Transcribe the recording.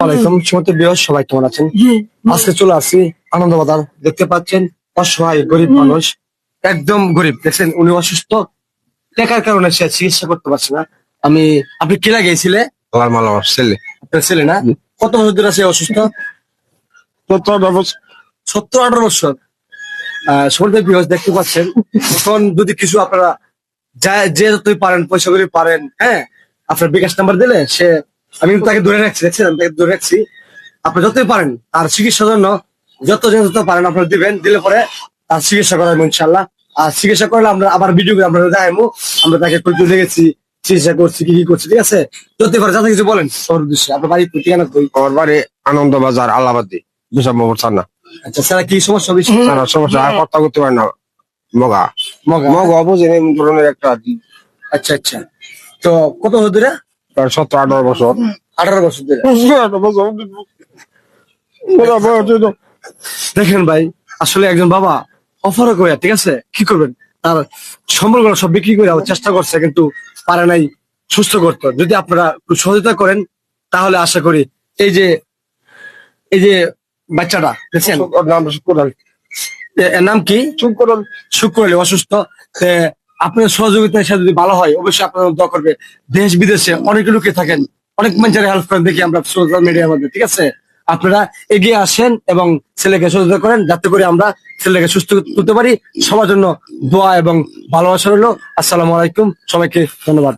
ওয়ালাইকুম সমস্ত বৃহৎ সবাই কেমন আছেন? আজকে চলে আসছি আনন্দবাজার। দেখতে পাচ্ছেন অসহায় গরিব মানুষ, একদম গরিব। দেখছেন উনি অসুস্থ, টাকার কারণে সে চিকিৎসা করতে পারছে না। আপনি কে লাগিয়েছিলে? আমার মাল আমার ছেলে আপনার ছেলে না? কত বছর ধরে সে অসুস্থ? 17-18 বছর। সমস্ত বৃহৎ দেখতে পাচ্ছেন। এখন যদি কিছু আপনারা যে যতই পারেন পয়সা করে পারেন, হ্যাঁ, আপনার বিকাশ নাম্বার দিলে সে, আমি কিন্তু তাকে ধরে রাখছি, দেখছেন আমি তাকে ধরে রাখছি। আপনি যতই পারেন তার চিকিৎসার জন্য যত পারেন আপনারা দিবেন, দিলে পরে তার চিকিৎসা করাবো ইনশাল্লাহ। আর চিকিৎসা করলে আমরা আবার ভিডিও করে আমরা দেখাবো আমরা তাকে কই দেখেছি, চিকিৎসা করছি, কি করছি, ঠিক আছে? যতই পারে যাতে কিছু বলেন সবার উদ্দেশ্যে। আপনার বাড়ি ঠিকানা কই? আমার বাড়ি আনন্দবাজার আল্লাবাদী দুসব মোটর না আচ্ছা স্যার, কি সমস্যা হয়েছে? সমস্যা আর কথা করতে পারে না। মগা মগা? মগা বুঝেন এই ধরনের একটা আচ্ছা আচ্ছা। তো কত বছর ধরে? 17-18 বছর। 18 বছর ধরে। দেখেন ভাই, আসলে একজন বাবা অফারও করে, ঠিক আছে, কি করবেন? তার সম্বলগুলো সব বিক্রি করে আবার চেষ্টা করছে, কিন্তু পারে নাই সুস্থ করতে। যদি আপনারা একটু সহযোগিতা করেন তাহলে আশা করি এই যে বাচ্চাটা দেখছেন, এর নাম কি? শুক্র আলী, অসুস্থ। আপনার সহযোগিতার সাথে যদি ভালো হয় অবশ্যই আপনারা দোয়া করবে। দেশ বিদেশে অনেক লোকে থাকেন, অনেক মানুষের হেল্প করেন দেখি আমরা সোশ্যাল মিডিয়ার মধ্যে, ঠিক আছে? আপনারা এগিয়ে আসেন এবং ছেলেকে সহযোগিতা করেন যাতে করে আমরা ছেলেকে সুস্থ করতে পারি। সবার জন্য দোয়া এবং ভালোবাসা রইল। আসসালামু আলাইকুম, সবাইকে ধন্যবাদ।